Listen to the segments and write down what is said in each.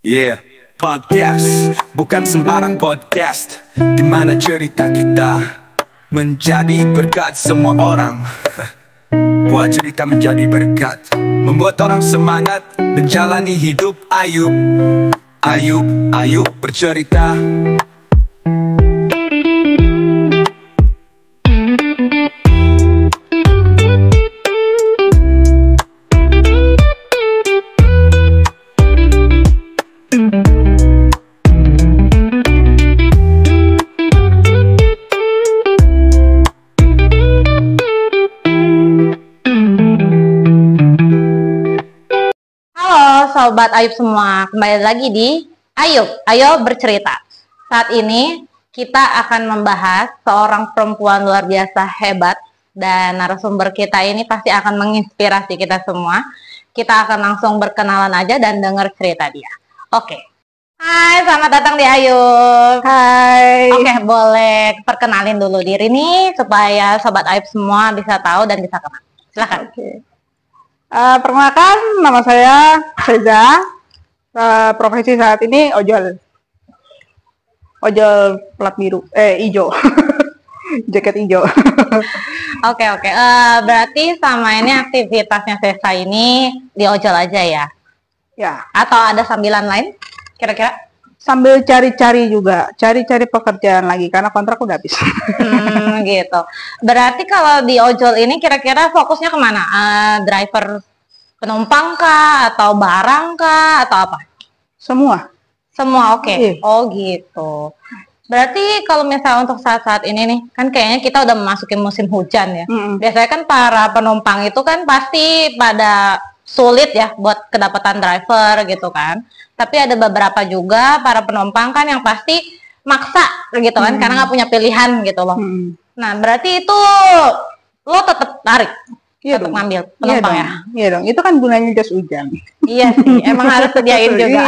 Yeah, podcast bukan sembarang podcast, di mana cerita kita menjadi berkat semua orang. Buat cerita menjadi berkat, membuat orang semangat menjalani hidup. Ayo bercerita. Sobat Ayub semua, kembali lagi di Ayo Bercerita. Saat ini kita akan membahas seorang perempuan luar biasa hebat, dan narasumber kita ini pasti akan menginspirasi kita semua. Kita akan langsung berkenalan aja dan dengar cerita dia. Oke. Hai, selamat datang di Ayub. Hai. Oke, boleh perkenalin dulu diri nih supaya Sobat Ayub semua bisa tahu dan bisa kenal. Silakan. Oke. Perkenalkan, nama saya Reza. Profesi saat ini ojol plat biru, hijau, jaket hijau. Oke. Berarti sama ini aktivitasnya Sesa ini di ojol aja ya? Ya. Atau ada sambilan lain kira-kira? Sambil cari-cari juga, cari-cari pekerjaan lagi karena kontrak udah habis. Gitu. Berarti kalau di ojol ini kira-kira fokusnya kemana? Driver penumpang kah? Atau barang kah? Atau apa? Semua, oke. Iya. Oh gitu. Berarti kalau misalnya untuk saat-saat ini nih, kan kayaknya kita udah memasuki musim hujan ya. Biasanya kan para penumpang itu kan pasti pada sulit ya buat kedapatan driver gitu kan. Tapi ada beberapa juga para penumpang kan yang pasti maksa gitu kan, karena nggak punya pilihan gitu loh. Nah, berarti itu lo tetap tarik, tetap ngambil penumpang ya? Iya dong, itu kan gunanya jas hujan. Iya sih, emang harus sediain juga.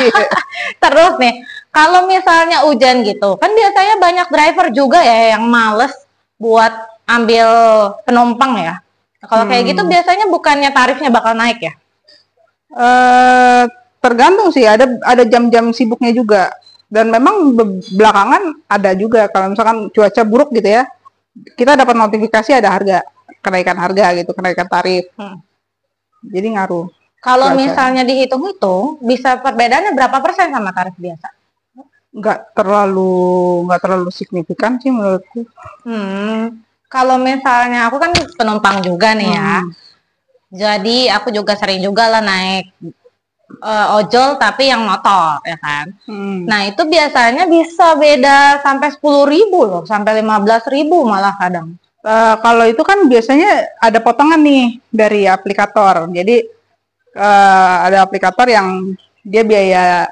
Terus nih, kalau misalnya hujan gitu, kan biasanya banyak driver juga ya yang males buat ambil penumpang ya. Kalau kayak gitu biasanya bukannya tarifnya bakal naik ya? Tergantung sih, ada jam-jam sibuknya juga, dan memang belakangan ada juga kalau misalkan cuaca buruk gitu ya, kita dapat notifikasi ada kenaikan harga gitu, kenaikan tarif. Jadi ngaruh. Kalau misalnya dihitung-hitung, bisa perbedaannya berapa persen sama tarif biasa? Nggak terlalu signifikan sih menurutku. Kalau misalnya aku kan penumpang juga nih ya, jadi aku juga sering juga lah naik ojol tapi yang motor ya kan. Nah itu biasanya bisa beda sampai 10.000 loh, sampai 15.000 malah kadang. Kalau itu kan biasanya ada potongan nih dari aplikator. Jadi ada aplikator yang dia biaya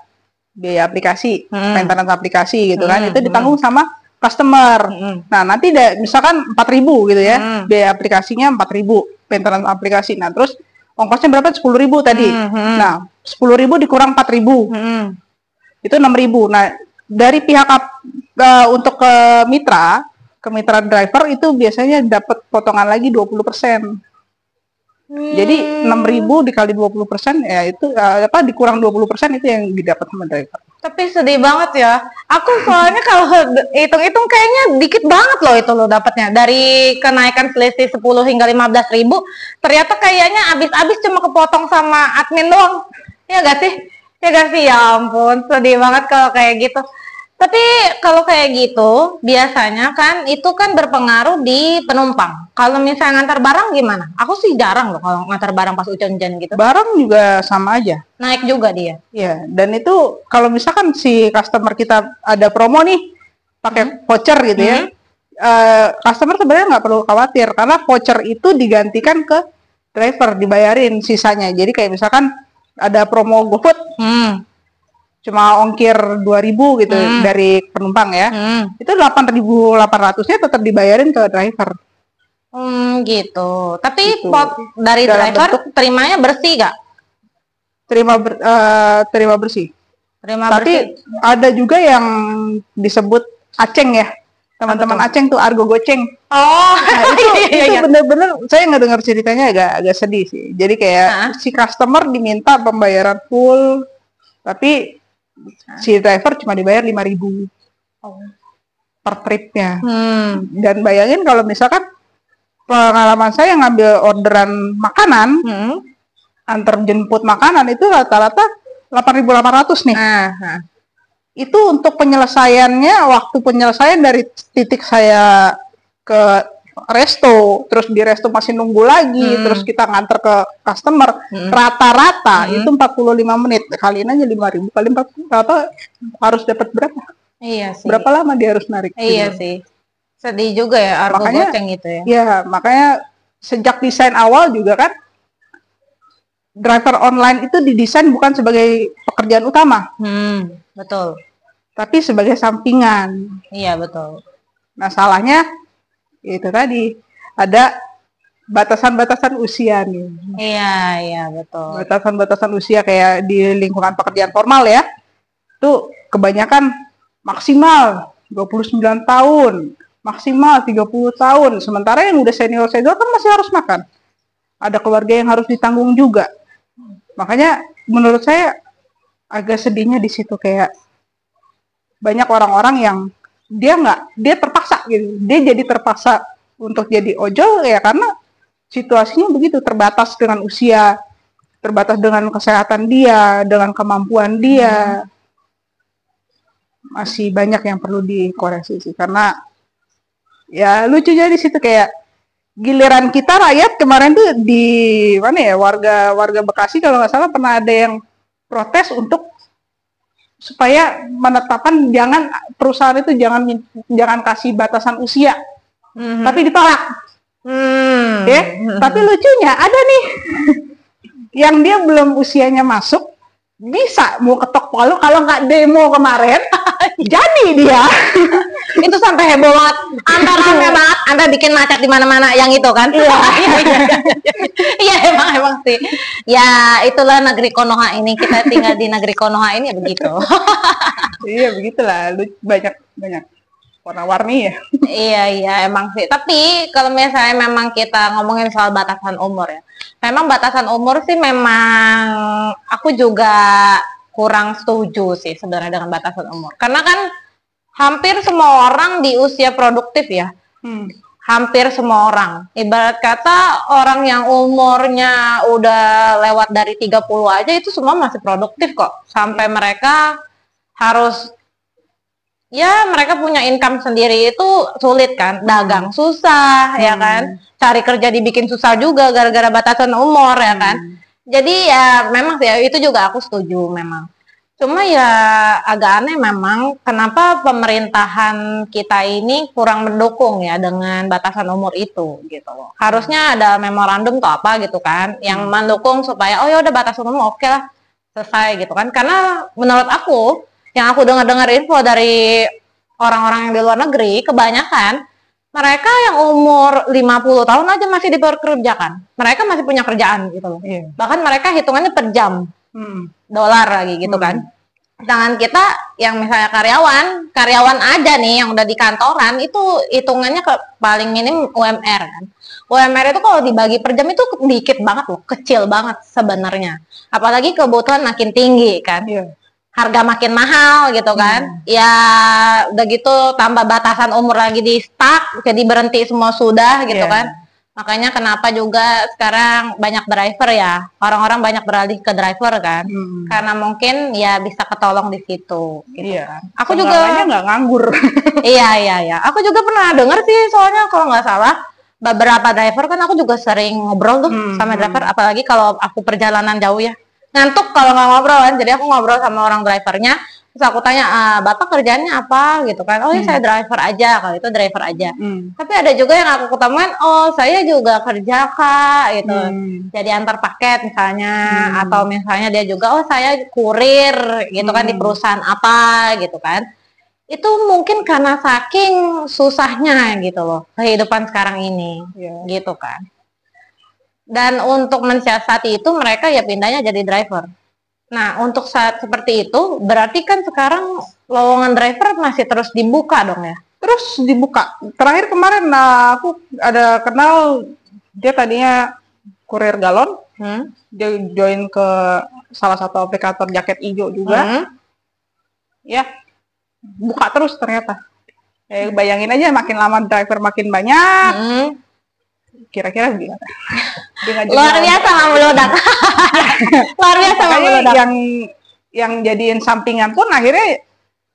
aplikasi, maintenance aplikasi gitu kan, itu ditanggung sama customer. Nah nanti misalkan 4.000 gitu ya, biaya aplikasinya 4.000, maintenance aplikasi. Nah terus ongkosnya berapa? 10.000 tadi. Nah 10.000 dikurang 4.000, itu 6.000. Nah dari pihak untuk ke mitra driver itu biasanya dapat potongan lagi 20%. Jadi 6.000 dikali 20% ya itu dikurang 20% itu yang didapat sama driver. Tapi sedih banget ya. Aku soalnya kalau hitung-hitung kayaknya dikit banget loh itu lo dapatnya. Dari kenaikan selisih 10 hingga 15.000, ternyata kayaknya habis-habis cuma kepotong sama admin doang. Ya gak sih? Ya ampun, sedih banget kalau kayak gitu. Tapi kalau kayak gitu, biasanya kan itu kan berpengaruh di penumpang. Kalau misalnya ngantar barang gimana? Aku sih jarang loh kalau ngantar barang pas hujan-hujan gitu. Barang juga sama aja. Naik juga dia. Iya, dan itu kalau misalkan si customer kita ada promo nih, pakai voucher gitu ya, customer sebenarnya nggak perlu khawatir, karena voucher itu digantikan ke driver, dibayarin sisanya. Jadi kayak misalkan ada promo GoFood, cuma ongkir 2.000 gitu dari penumpang ya, itu 8.800-nya tetap dibayarin ke driver. Gitu. Tapi gitu. Dari driver terimanya bersih gak? Terima bersih. Tapi ada juga yang disebut aceng ya. Teman-teman Aceng tuh argo goceng. Oh, nah, itu bener-bener saya ngedengar ceritanya agak sedih sih. Jadi kayak si customer diminta pembayaran full, tapi Si driver cuma dibayar 5.000 per tripnya. Dan bayangin kalau misalkan pengalaman saya ngambil orderan makanan, antar jemput makanan itu rata-rata 8.800 nih. Itu untuk penyelesaiannya, waktu penyelesaian dari titik saya ke resto, terus di resto masih nunggu lagi, terus kita nganter ke customer, rata-rata itu 45 menit. Kaliin aja 5.000 kali 40, harus dapat berapa? Iya sih. Berapa lama dia harus narik? Iya sih. Sedih juga ya argo goceng itu ya. Ya, makanya sejak desain awal juga kan, driver online itu didesain bukan sebagai pekerjaan utama. Betul. Tapi sebagai sampingan. Iya, betul. Nah, salahnya itu tadi ada batasan-batasan usia nih. Iya, betul. Batasan-batasan usia kayak di lingkungan pekerjaan formal ya. Itu kebanyakan maksimal 29 tahun, maksimal 30 tahun. Sementara yang udah senior-senior kan masih harus makan. Ada keluarga yang harus ditanggung juga. Makanya menurut saya agak sedihnya di situ, kayak banyak orang-orang yang dia terpaksa gitu. Dia jadi terpaksa untuk jadi ojol ya karena situasinya begitu, terbatas dengan usia, terbatas dengan kesehatan dia, dengan kemampuan dia. Masih banyak yang perlu dikoreksi sih, karena ya lucunya di situ kayak giliran kita rakyat kemarin tuh di mana ya, warga Bekasi kalau nggak salah pernah ada yang protes untuk supaya menetapkan perusahaan itu jangan kasih batasan usia, tapi ditolak. Tapi lucunya ada nih yang dia belum usianya masuk bisa mau ketok palu kalau nggak demo kemarin. Jadi dia itu sampai heboh banget, rame banget, bikin macet di mana-mana yang itu kan. Iya, emang sih. Ya itulah negeri Konoha ini, kita tinggal di negeri Konoha ini ya begitu. Iya begitulah, banyak warna-warni ya. Iya emang sih. Tapi kalau misalnya memang kita ngomongin soal batasan umur ya, memang batasan umur sih memang aku juga kurang setuju sih sebenarnya dengan batasan umur. Karena kan hampir semua orang di usia produktif ya. Hampir semua orang. Ibarat kata orang yang umurnya udah lewat dari 30 aja itu semua masih produktif kok. Sampai mereka harus, ya mereka punya income sendiri itu sulit kan. Dagang susah ya kan. Cari kerja dibikin susah juga gara-gara batasan umur ya kan. Jadi ya memang sih, itu juga aku setuju memang. Cuma ya agak aneh memang kenapa pemerintahan kita ini kurang mendukung ya dengan batasan umur itu gitu loh. Harusnya ada memorandum atau apa gitu kan yang mendukung supaya oh ya udah batasan umur oke lah, selesai gitu kan. Karena menurut aku, yang aku dengar info dari orang-orang yang di luar negeri, kebanyakan mereka yang umur 50 tahun aja masih dipekerjakan. Mereka masih punya kerjaan gitu loh. Bahkan mereka hitungannya per jam. Dolar lagi gitu kan. Sedangkan kita yang misalnya karyawan aja nih yang udah di kantoran itu hitungannya paling minim UMR kan. UMR itu kalau dibagi per jam itu dikit banget loh, kecil banget sebenarnya. Apalagi kebutuhan makin tinggi kan. Harga makin mahal gitu kan. Ya udah gitu tambah batasan umur lagi di stuck, jadi berhenti semua sudah gitu kan. Makanya kenapa juga sekarang banyak driver ya, orang-orang banyak beralih ke driver kan, karena mungkin ya bisa ketolong di situ. Gitu kan. Aku juga nggak nganggur. Iya. Aku juga pernah dengar sih, soalnya kalau nggak salah beberapa driver kan aku juga sering ngobrol tuh sama driver, apalagi kalau aku perjalanan jauh ya, ngantuk kalau nggak ngobrol kan. Jadi aku ngobrol sama orang drivernya. Terus aku tanya, Bapak kerjaannya apa gitu kan? Oh ya saya driver aja, kalau itu driver aja. Tapi ada juga yang aku ketemuin, oh saya juga kerja Kak gitu. Jadi antar paket misalnya, atau misalnya dia juga, oh saya kurir gitu kan di perusahaan apa gitu kan. Itu mungkin karena saking susahnya gitu loh kehidupan sekarang ini, gitu kan. Dan untuk mensiasati itu mereka ya pindahnya jadi driver. Nah, untuk saat seperti itu, berarti kan sekarang lowongan driver masih terus dibuka dong ya? Terus dibuka. Terakhir kemarin aku ada kenal, dia tadinya kurir galon, dia join ke salah satu aplikator jaket hijau juga. ya buka terus ternyata. Bayangin aja makin lama driver makin banyak. Kira-kira gimana? Luar biasa meludak. Luar biasa meludak. Yang jadiin sampingan pun akhirnya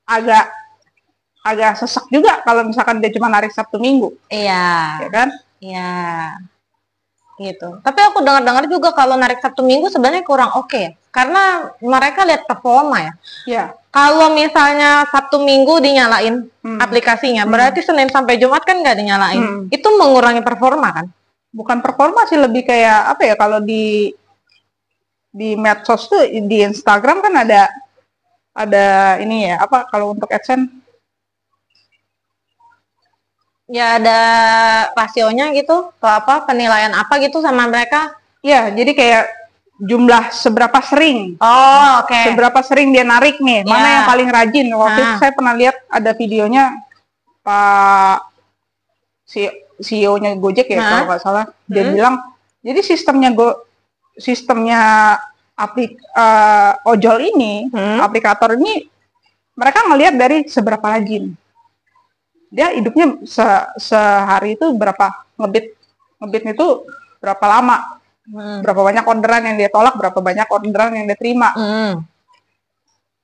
agak sesak juga kalau misalkan dia cuma narik Sabtu Minggu. Iya. Ya kan? Iya. Gitu. Tapi aku dengar-dengar juga kalau narik Sabtu Minggu sebenarnya kurang oke ya. Karena mereka lihat performa ya. Iya. Kalau misalnya Sabtu Minggu dinyalain aplikasinya, berarti Senin sampai Jumat kan nggak dinyalain. Itu mengurangi performa kan? Bukan performa sih, lebih kayak apa ya, kalau di medsos tuh, di Instagram kan ada ini ya, apa kalau untuk AdSense? Ya ada rasionya gitu, atau apa, penilaian apa gitu sama mereka? Ya, jadi kayak jumlah seberapa sering. Oh, oke. Seberapa sering dia narik nih, mana yang paling rajin. Waktu itu saya pernah lihat ada videonya Pak CEO-nya Gojek ya, kalau nggak salah. Dia bilang, jadi sistemnya ojol ini, aplikator ini, mereka ngelihat dari seberapa rajin. Dia hidupnya sehari itu berapa ngebit itu berapa lama, berapa banyak orderan yang dia tolak, berapa banyak orderan yang dia terima.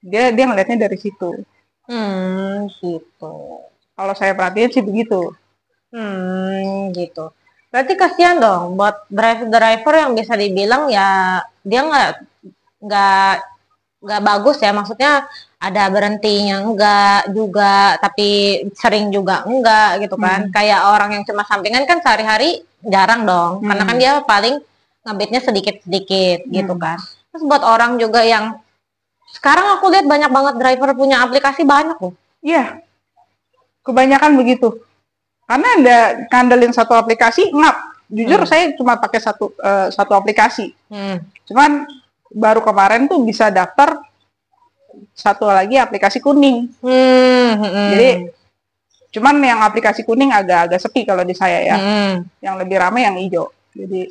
Dia ngelihatnya dari situ. Gitu. Kalau saya perhatiin sih begitu. Gitu. Berarti kasihan dong buat driver yang bisa dibilang ya dia nggak bagus ya, maksudnya ada berhentinya enggak juga, tapi sering juga enggak gitu kan. Kayak orang yang cuma sampingan kan sehari-hari jarang dong, karena kan dia paling ngebitnya sedikit-sedikit gitu kan. Terus buat orang juga yang sekarang aku lihat banyak banget driver punya aplikasi banyak loh. Iya, kebanyakan begitu. Karena ada ngandelin satu aplikasi, jujur saya cuma pakai satu aplikasi. Cuman baru kemarin tuh bisa daftar satu lagi aplikasi kuning. Jadi cuman yang aplikasi kuning agak sepi kalau di saya ya. Yang lebih ramai yang hijau. Jadi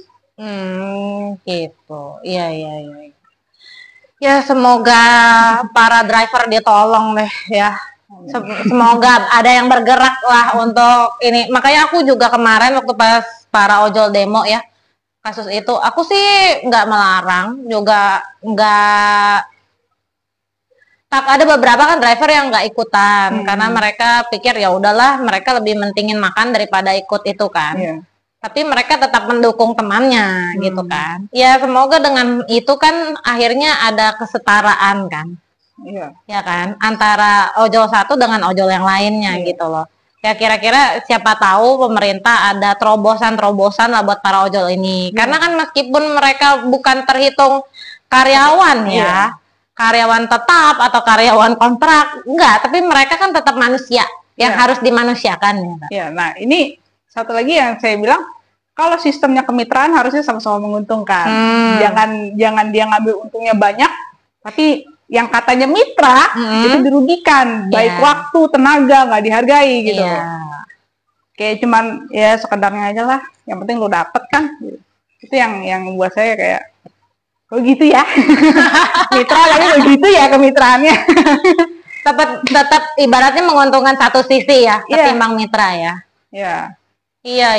gitu. Iya. Ya semoga para driver ditolong deh ya. Semoga ada yang bergerak lah untuk ini. Makanya aku juga kemarin waktu pas para ojol demo ya, kasus itu, aku sih nggak melarang, juga nggak. Ada beberapa kan driver yang nggak ikutan karena mereka pikir ya udahlah, mereka lebih mentingin makan daripada ikut itu kan. Tapi mereka tetap mendukung temannya gitu kan. Ya semoga dengan itu kan akhirnya ada kesetaraan kan. Ya kan, antara ojol satu dengan ojol yang lainnya gitu loh. Ya kira-kira siapa tahu pemerintah ada terobosan lah buat para ojol ini. Karena kan meskipun mereka bukan terhitung karyawan ya, karyawan tetap atau karyawan kontrak, enggak, tapi mereka kan tetap manusia yang harus dimanusiakan ya. Nah ini satu lagi yang saya bilang, kalau sistemnya kemitraan harusnya sama-sama menguntungkan. Jangan dia ngambil untungnya banyak, tapi yang katanya mitra itu dirugikan, baik waktu, tenaga, nggak dihargai gitu. Kayak cuman ya sekedarnya aja lah, yang penting lo dapet kan. Itu yang buat saya kayak, kok gitu ya? Mitra tapi begitu ya kemitraannya. tetap ibaratnya menguntungkan satu sisi ya, ketimbang mitra ya. Iya,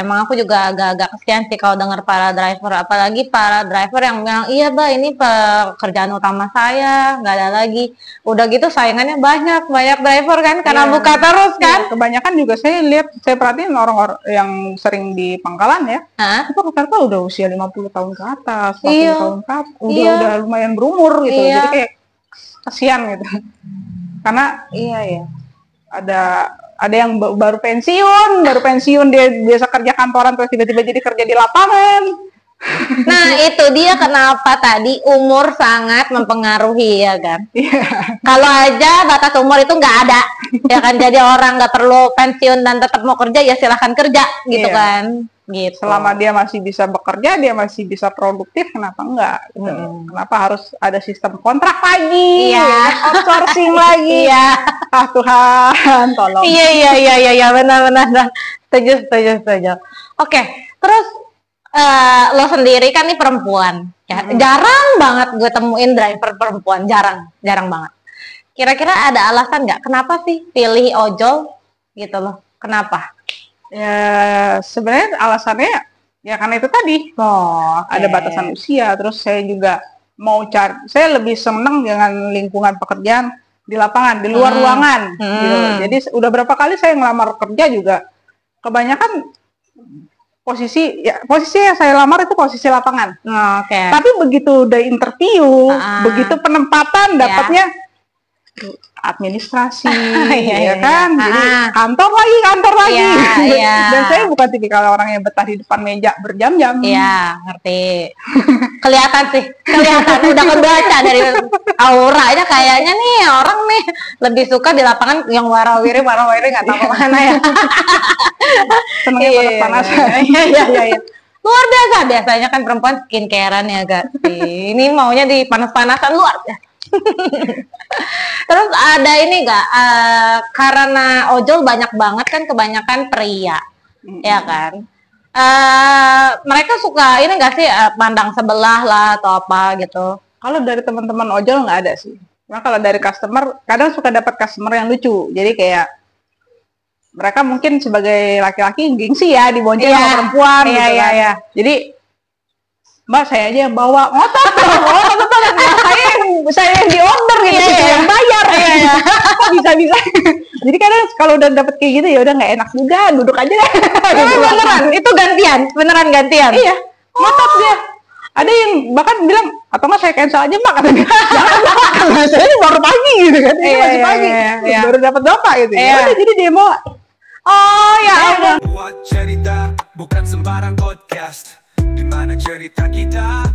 emang aku juga agak-agak kesian sih kalau dengar para driver, apalagi para driver yang bilang, iya Mbak ini pekerjaan utama saya, nggak ada lagi. Udah gitu saingannya banyak driver kan, karena buka terus kan. Kebanyakan juga saya perhatiin orang-orang yang sering di pangkalan ya, itu rata-rata udah usia 50 tahun ke atas, 40 tahun ke atas, udah lumayan berumur gitu, jadi kayak kesian gitu. Karena ada yang baru pensiun dia biasa kerja kantoran terus tiba-tiba jadi kerja di lapangan. Nah itu dia kenapa tadi umur sangat mempengaruhi ya kan. Kalau aja batas umur itu nggak ada ya kan, jadi orang nggak perlu pensiun dan tetap mau kerja ya silahkan kerja gitu kan. Gitu. Selama dia masih bisa bekerja, dia masih bisa produktif, kenapa enggak? Gitu. Kenapa harus ada sistem kontrak lagi, outsourcing lagi? Ah Tuhan, tolong. Iya, benar. Setuju. Oke, terus lo sendiri kan nih perempuan, ya. Jarang banget gue temuin driver perempuan, jarang banget. Kira-kira ada alasan nggak kenapa sih pilih ojol gitu loh? Kenapa? Ya sebenarnya alasannya ya karena itu tadi. Oh, Ada batasan usia, terus saya juga mau saya lebih senang dengan lingkungan pekerjaan di lapangan, di luar ruangan gitu. Jadi udah berapa kali saya ngelamar kerja juga kebanyakan posisi yang saya lamar itu posisi lapangan. Tapi begitu udah interview, begitu penempatan dapatnya administrasi, ya kan? Jadi kantor lagi. Dan saya bukan tipikal orang yang betah di depan meja berjam-jam. Iya, ngerti. Kelihatan udah kebaca dari auranya, kayaknya nih orang nih lebih suka di lapangan yang warawiri nggak tahu kemana ya. Senangnya panas-panasan. Iya. Luar biasa, biasanya kan perempuan skincarean ya gak sih? Ini maunya di panas-panasan luar biasa. Terus ada ini gak, karena ojol banyak banget kan, kebanyakan pria, ya kan? Mereka suka ini gak sih, pandang sebelah lah atau apa gitu? Kalau dari teman-teman ojol nggak ada sih. Nah kalau dari customer, kadang suka dapat customer yang lucu. Jadi kayak mereka mungkin sebagai laki-laki gengsi ya dibonceng sama perempuan gitu kan. Jadi Mbak, saya aja yang bawa ngotot. Saya yang di order gitu, saya yang bayar. Bisa. Jadi kadang kalau udah dapet kayak gitu ya udah nggak enak juga, duduk aja. Beneran, itu beneran gantian. Iya, ngotot dia. Ada yang bahkan bilang, atau nggak saya cancel aja Mbak, katanya. Jangan Mbak, karena saya ini baru pagi gitu kan. Ini masih pagi, baru dapat berapa gitu. Udah jadi dia mau. Oh ya ampun. Buat cerita bukan sembarang podcast, di mana cerita kita